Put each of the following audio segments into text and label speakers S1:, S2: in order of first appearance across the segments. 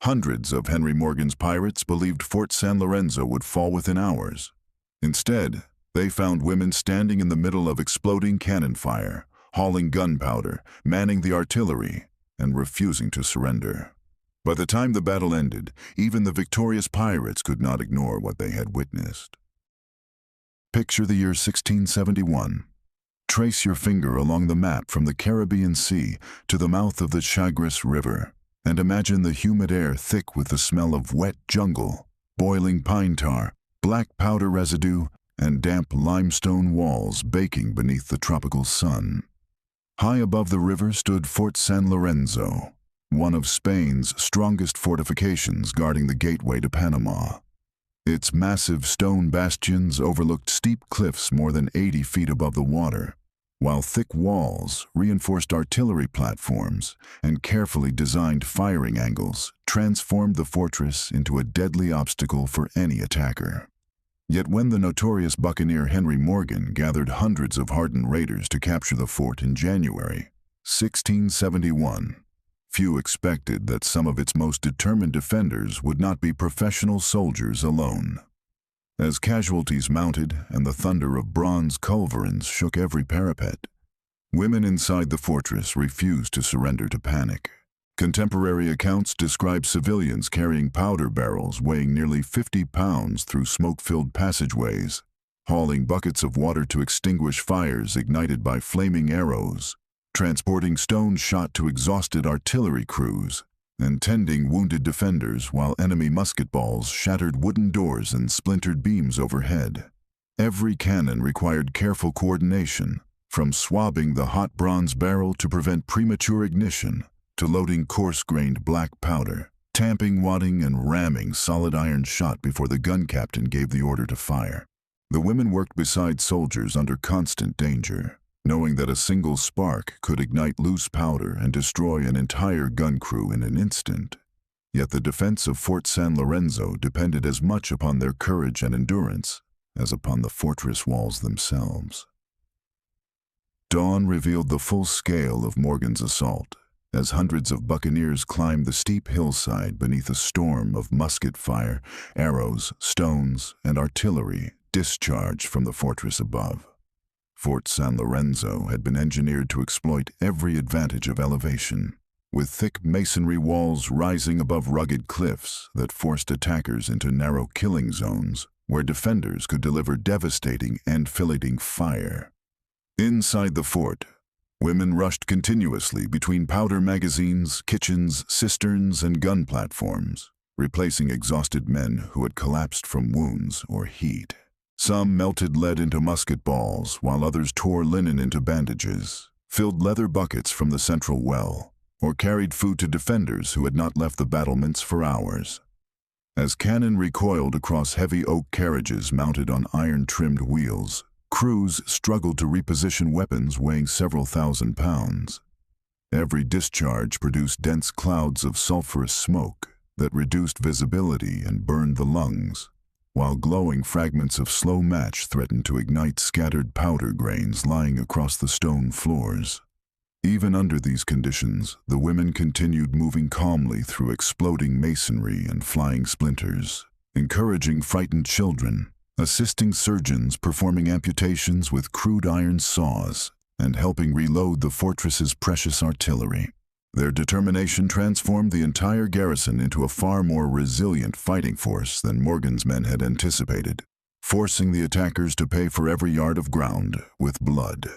S1: Hundreds of Henry Morgan's pirates believed Fort San Lorenzo would fall within hours. Instead, they found women standing in the middle of exploding cannon fire, hauling gunpowder, manning the artillery, and refusing to surrender. By the time the battle ended, even the victorious pirates could not ignore what they had witnessed. Picture the year 1671. Trace your finger along the map from the Caribbean Sea to the mouth of the Chagres River, and imagine the humid air thick with the smell of wet jungle, boiling pine tar, black powder residue, and damp limestone walls baking beneath the tropical sun. High above the river stood Fort San Lorenzo, one of Spain's strongest fortifications guarding the gateway to Panama. Its massive stone bastions overlooked steep cliffs more than 80 feet above the water, while thick walls, reinforced artillery platforms, and carefully designed firing angles transformed the fortress into a deadly obstacle for any attacker. Yet when the notorious buccaneer Henry Morgan gathered hundreds of hardened raiders to capture the fort in January 1671, few expected that some of its most determined defenders would not be professional soldiers alone. As casualties mounted and the thunder of bronze culverins shook every parapet, women inside the fortress refused to surrender to panic. Contemporary accounts describe civilians carrying powder barrels weighing nearly 50 pounds through smoke-filled passageways, hauling buckets of water to extinguish fires ignited by flaming arrows, transporting stones shot to exhausted artillery crews, and tending wounded defenders while enemy musket balls shattered wooden doors and splintered beams overhead. Every cannon required careful coordination, from swabbing the hot bronze barrel to prevent premature ignition, to loading coarse-grained black powder, tamping, wadding, and ramming solid iron shot before the gun captain gave the order to fire. The women worked beside soldiers under constant danger, knowing that a single spark could ignite loose powder and destroy an entire gun crew in an instant. Yet the defense of Fort San Lorenzo depended as much upon their courage and endurance as upon the fortress walls themselves. Dawn revealed the full scale of Morgan's assault, as hundreds of buccaneers climbed the steep hillside beneath a storm of musket fire, arrows, stones, and artillery discharged from the fortress above. Fort San Lorenzo had been engineered to exploit every advantage of elevation, with thick masonry walls rising above rugged cliffs that forced attackers into narrow killing zones where defenders could deliver devastating enfilading fire. Inside the fort, women rushed continuously between powder magazines, kitchens, cisterns, and gun platforms, replacing exhausted men who had collapsed from wounds or heat. Some melted lead into musket balls, while others tore linen into bandages, filled leather buckets from the central well, or carried food to defenders who had not left the battlements for hours. As cannon recoiled across heavy oak carriages mounted on iron-trimmed wheels, crews struggled to reposition weapons weighing several thousand pounds. Every discharge produced dense clouds of sulfurous smoke that reduced visibility and burned the lungs, while glowing fragments of slow match threatened to ignite scattered powder grains lying across the stone floors. Even under these conditions, the women continued moving calmly through exploding masonry and flying splinters, encouraging frightened children, assisting surgeons performing amputations with crude iron saws, and helping reload the fortress's precious artillery. Their determination transformed the entire garrison into a far more resilient fighting force than Morgan's men had anticipated, forcing the attackers to pay for every yard of ground with blood.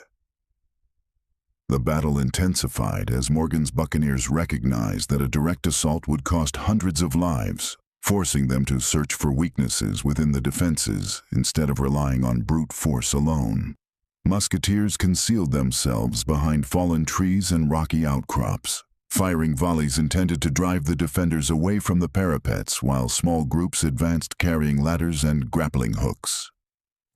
S1: The battle intensified as Morgan's buccaneers recognized that a direct assault would cost hundreds of lives, forcing them to search for weaknesses within the defenses instead of relying on brute force alone. Musketeers concealed themselves behind fallen trees and rocky outcrops, firing volleys intended to drive the defenders away from the parapets while small groups advanced carrying ladders and grappling hooks.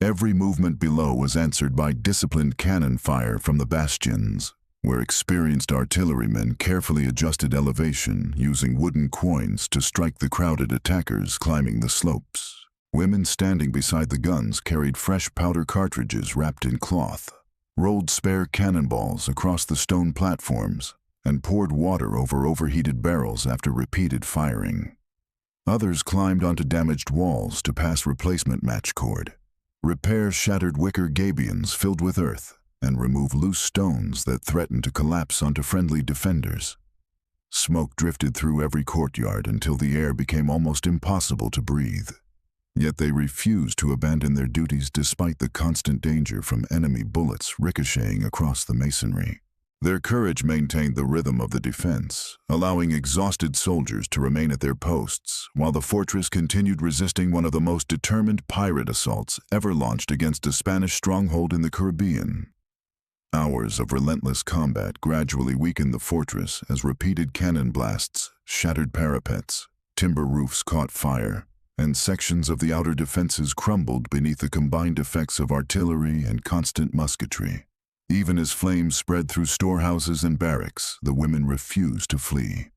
S1: Every movement below was answered by disciplined cannon fire from the bastions, where experienced artillerymen carefully adjusted elevation using wooden quoins to strike the crowded attackers climbing the slopes. Women standing beside the guns carried fresh powder cartridges wrapped in cloth, rolled spare cannonballs across the stone platforms, and poured water over overheated barrels after repeated firing. Others climbed onto damaged walls to pass replacement match cord, repair shattered wicker gabions filled with earth, and remove loose stones that threatened to collapse onto friendly defenders. Smoke drifted through every courtyard until the air became almost impossible to breathe. Yet they refused to abandon their duties despite the constant danger from enemy bullets ricocheting across the masonry. Their courage maintained the rhythm of the defense, allowing exhausted soldiers to remain at their posts, while the fortress continued resisting one of the most determined pirate assaults ever launched against a Spanish stronghold in the Caribbean. Hours of relentless combat gradually weakened the fortress as repeated cannon blasts shattered parapets, timber roofs caught fire, and sections of the outer defenses crumbled beneath the combined effects of artillery and constant musketry. Even as flames spread through storehouses and barracks, the women refused to flee.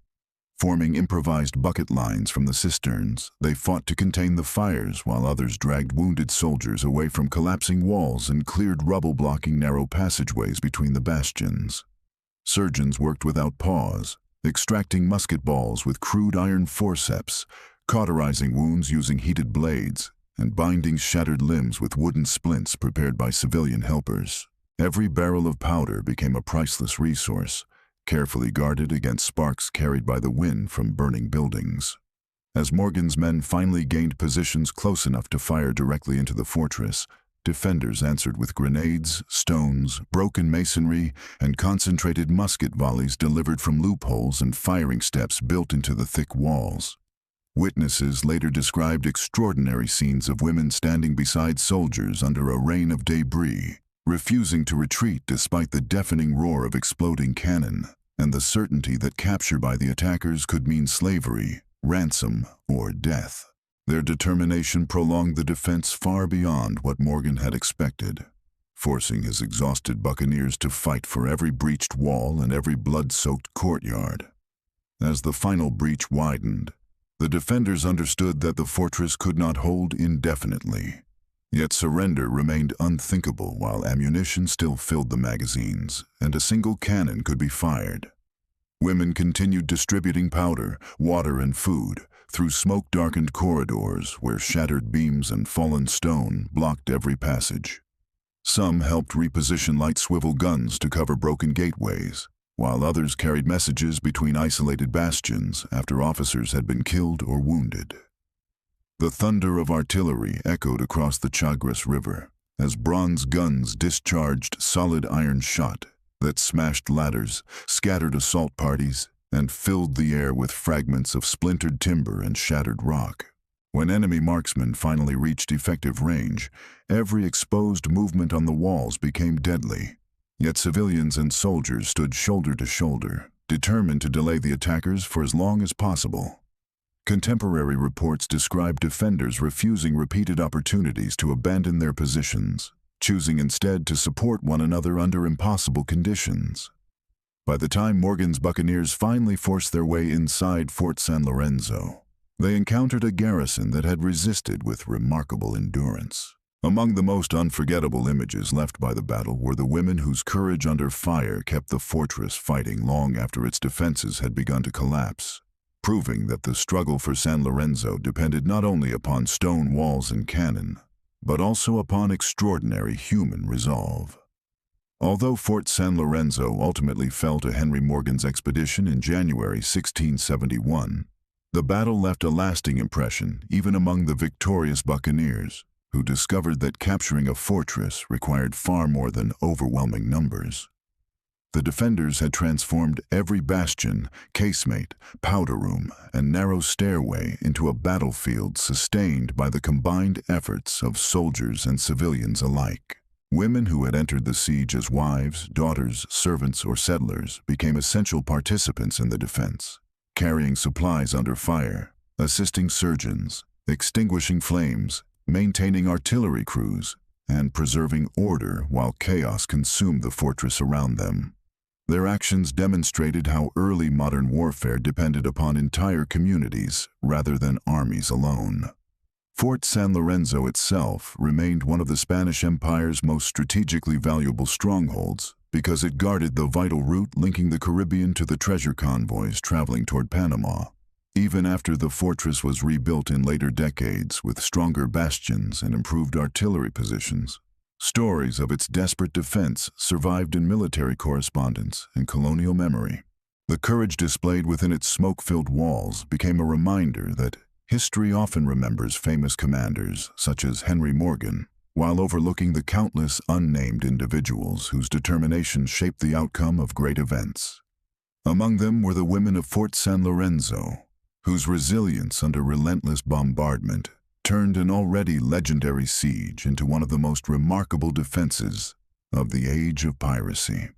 S1: Forming improvised bucket lines from the cisterns, they fought to contain the fires while others dragged wounded soldiers away from collapsing walls and cleared rubble blocking narrow passageways between the bastions. Surgeons worked without pause, extracting musket balls with crude iron forceps, cauterizing wounds using heated blades, and binding shattered limbs with wooden splints prepared by civilian helpers. Every barrel of powder became a priceless resource, carefully guarded against sparks carried by the wind from burning buildings. As Morgan's men finally gained positions close enough to fire directly into the fortress, defenders answered with grenades, stones, broken masonry, and concentrated musket volleys delivered from loopholes and firing steps built into the thick walls. Witnesses later described extraordinary scenes of women standing beside soldiers under a rain of debris, refusing to retreat despite the deafening roar of exploding cannon, and the certainty that capture by the attackers could mean slavery, ransom, or death. Their determination prolonged the defense far beyond what Morgan had expected, forcing his exhausted buccaneers to fight for every breached wall and every blood-soaked courtyard. As the final breach widened, the defenders understood that the fortress could not hold indefinitely. Yet surrender remained unthinkable while ammunition still filled the magazines, and a single cannon could be fired. Women continued distributing powder, water, and food through smoke-darkened corridors where shattered beams and fallen stone blocked every passage. Some helped reposition light swivel guns to cover broken gateways, while others carried messages between isolated bastions after officers had been killed or wounded. The thunder of artillery echoed across the Chagres River as bronze guns discharged solid iron shot that smashed ladders, scattered assault parties, and filled the air with fragments of splintered timber and shattered rock. When enemy marksmen finally reached effective range, every exposed movement on the walls became deadly. Yet civilians and soldiers stood shoulder to shoulder, determined to delay the attackers for as long as possible. Contemporary reports describe defenders refusing repeated opportunities to abandon their positions, choosing instead to support one another under impossible conditions. By the time Morgan's buccaneers finally forced their way inside Fort San Lorenzo, they encountered a garrison that had resisted with remarkable endurance. Among the most unforgettable images left by the battle were the women whose courage under fire kept the fortress fighting long after its defenses had begun to collapse, proving that the struggle for San Lorenzo depended not only upon stone walls and cannon, but also upon extraordinary human resolve. Although Fort San Lorenzo ultimately fell to Henry Morgan's expedition in January 1671, the battle left a lasting impression even among the victorious buccaneers, who discovered that capturing a fortress required far more than overwhelming numbers. The defenders had transformed every bastion, casemate, powder room, and narrow stairway into a battlefield sustained by the combined efforts of soldiers and civilians alike. Women who had entered the siege as wives, daughters, servants, or settlers became essential participants in the defense, carrying supplies under fire, assisting surgeons, extinguishing flames, maintaining artillery crews, and preserving order while chaos consumed the fortress around them. Their actions demonstrated how early modern warfare depended upon entire communities rather than armies alone. Fort San Lorenzo itself remained one of the Spanish Empire's most strategically valuable strongholds, because it guarded the vital route linking the Caribbean to the treasure convoys traveling toward Panama. Even after the fortress was rebuilt in later decades with stronger bastions and improved artillery positions, stories of its desperate defense survived in military correspondence and colonial memory. The courage displayed within its smoke-filled walls became a reminder that history often remembers famous commanders such as Henry Morgan, while overlooking the countless unnamed individuals whose determination shaped the outcome of great events. Among them were the women of Fort San Lorenzo, whose resilience under relentless bombardment turned an already legendary siege into one of the most remarkable defenses of the age of piracy.